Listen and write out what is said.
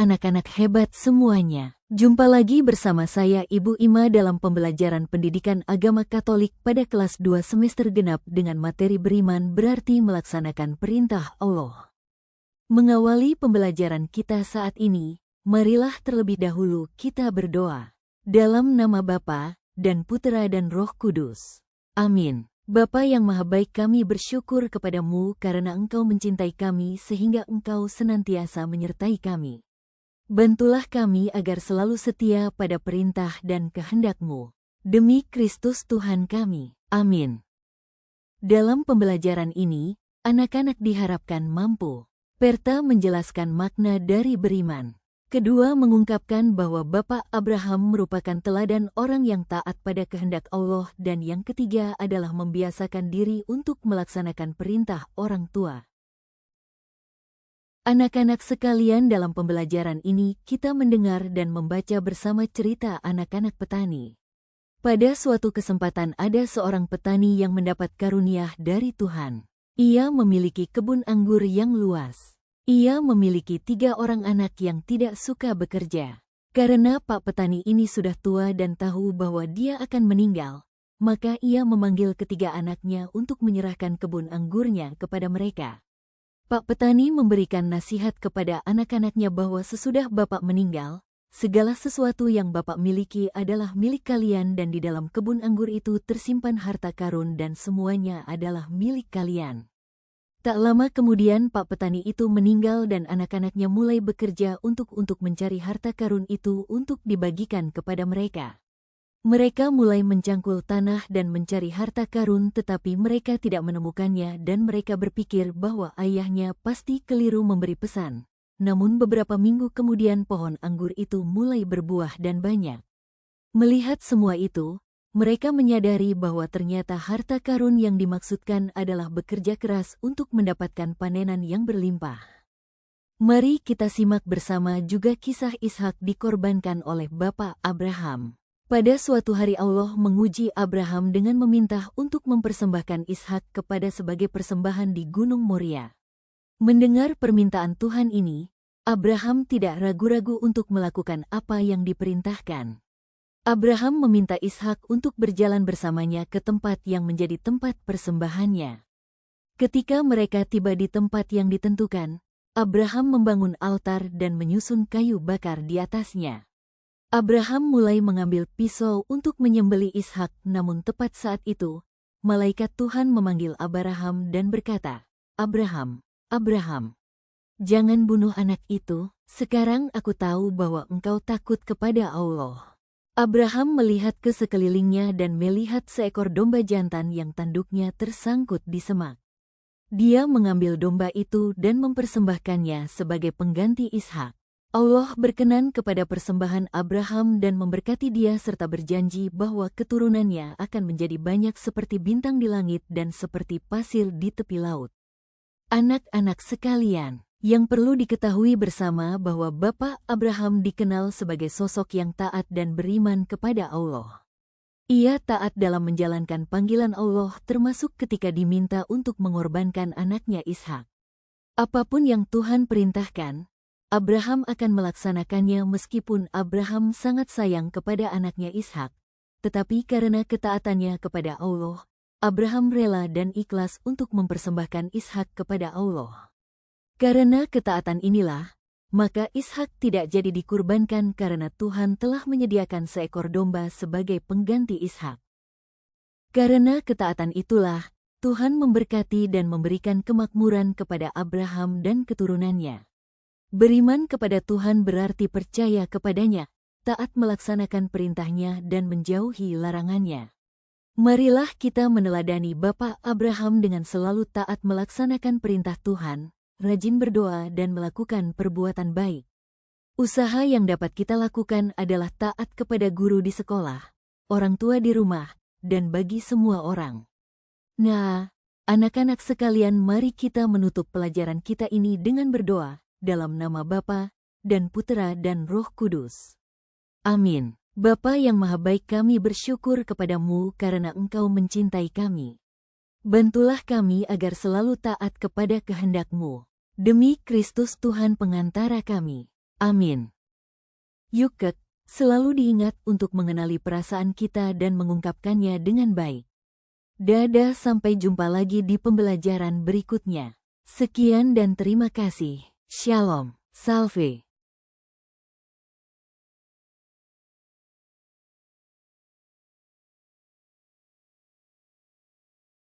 anak-anak hebat semuanya. Jumpa lagi bersama saya Ibu Ima dalam pembelajaran pendidikan agama Katolik pada kelas 2 semester genap dengan materi beriman berarti melaksanakan perintah Allah. Mengawali pembelajaran kita saat ini, marilah terlebih dahulu kita berdoa. Dalam nama Bapa dan Putera dan Roh Kudus. Amin. Bapa yang Maha Baik, kami bersyukur kepadamu karena Engkau mencintai kami sehingga Engkau senantiasa menyertai kami. Bantulah kami agar selalu setia pada perintah dan kehendak-Mu. Demi Kristus Tuhan kami. Amin. Dalam pembelajaran ini, anak-anak diharapkan mampu. Perta menjelaskan makna dari beriman. Kedua mengungkapkan bahwa Bapak Abraham merupakan teladan orang yang taat pada kehendak Allah, dan yang ketiga adalah membiasakan diri untuk melaksanakan perintah orang tua. Anak-anak sekalian, dalam pembelajaran ini kita mendengar dan membaca bersama cerita anak-anak petani. Pada suatu kesempatan ada seorang petani yang mendapat karunia dari Tuhan. Ia memiliki kebun anggur yang luas. Ia memiliki 3 orang anak yang tidak suka bekerja. Karena Pak Petani ini sudah tua dan tahu bahwa dia akan meninggal, maka ia memanggil ketiga anaknya untuk menyerahkan kebun anggurnya kepada mereka. Pak Petani memberikan nasihat kepada anak-anaknya bahwa sesudah Bapak meninggal, segala sesuatu yang Bapak miliki adalah milik kalian, dan di dalam kebun anggur itu tersimpan harta karun dan semuanya adalah milik kalian. Tak lama kemudian Pak Petani itu meninggal dan anak-anaknya mulai bekerja untuk mencari harta karun itu untuk dibagikan kepada mereka. Mereka mulai mencangkul tanah dan mencari harta karun, tetapi mereka tidak menemukannya dan mereka berpikir bahwa ayahnya pasti keliru memberi pesan. Namun beberapa minggu kemudian pohon anggur itu mulai berbuah dan banyak. Melihat semua itu, mereka menyadari bahwa ternyata harta karun yang dimaksudkan adalah bekerja keras untuk mendapatkan panenan yang berlimpah. Mari kita simak bersama juga kisah Ishak dikorbankan oleh Bapak Abraham. Pada suatu hari Allah menguji Abraham dengan meminta untuk mempersembahkan Ishak kepada sebagai persembahan di Gunung Moria. Mendengar permintaan Tuhan ini, Abraham tidak ragu-ragu untuk melakukan apa yang diperintahkan. Abraham meminta Ishak untuk berjalan bersamanya ke tempat yang menjadi tempat persembahannya. Ketika mereka tiba di tempat yang ditentukan, Abraham membangun altar dan menyusun kayu bakar di atasnya. Abraham mulai mengambil pisau untuk menyembelih Ishak, namun tepat saat itu, malaikat Tuhan memanggil Abraham dan berkata, "Abraham, Abraham, jangan bunuh anak itu, sekarang aku tahu bahwa engkau takut kepada Allah." Abraham melihat ke sekelilingnya dan melihat seekor domba jantan yang tanduknya tersangkut di semak. Dia mengambil domba itu dan mempersembahkannya sebagai pengganti Ishak. Allah berkenan kepada persembahan Abraham dan memberkati dia serta berjanji bahwa keturunannya akan menjadi banyak seperti bintang di langit dan seperti pasir di tepi laut. Anak-anak sekalian, yang perlu diketahui bersama bahwa Bapak Abraham dikenal sebagai sosok yang taat dan beriman kepada Allah. Ia taat dalam menjalankan panggilan Allah, termasuk ketika diminta untuk mengorbankan anaknya Ishak. Apapun yang Tuhan perintahkan, Abraham akan melaksanakannya meskipun Abraham sangat sayang kepada anaknya Ishak. Tetapi karena ketaatannya kepada Allah, Abraham rela dan ikhlas untuk mempersembahkan Ishak kepada Allah. Karena ketaatan inilah, maka Ishak tidak jadi dikurbankan karena Tuhan telah menyediakan seekor domba sebagai pengganti Ishak. Karena ketaatan itulah, Tuhan memberkati dan memberikan kemakmuran kepada Abraham dan keturunannya. Beriman kepada Tuhan berarti percaya kepadanya, taat melaksanakan perintahnya dan menjauhi larangannya. Marilah kita meneladani Bapak Abraham dengan selalu taat melaksanakan perintah Tuhan, rajin berdoa dan melakukan perbuatan baik. Usaha yang dapat kita lakukan adalah taat kepada guru di sekolah, orang tua di rumah, dan bagi semua orang. Nah, anak-anak sekalian, mari kita menutup pelajaran kita ini dengan berdoa. Dalam nama Bapa dan Putera dan Roh Kudus. Amin. Bapa yang Maha Baik, kami bersyukur kepadamu karena Engkau mencintai kami. Bantulah kami agar selalu taat kepada kehendak-Mu. Demi Kristus Tuhan pengantara kami. Amin. Yuk Kek, selalu diingat untuk mengenali perasaan kita dan mengungkapkannya dengan baik. Dadah, sampai jumpa lagi di pembelajaran berikutnya. Sekian dan terima kasih. Shalom. Salve.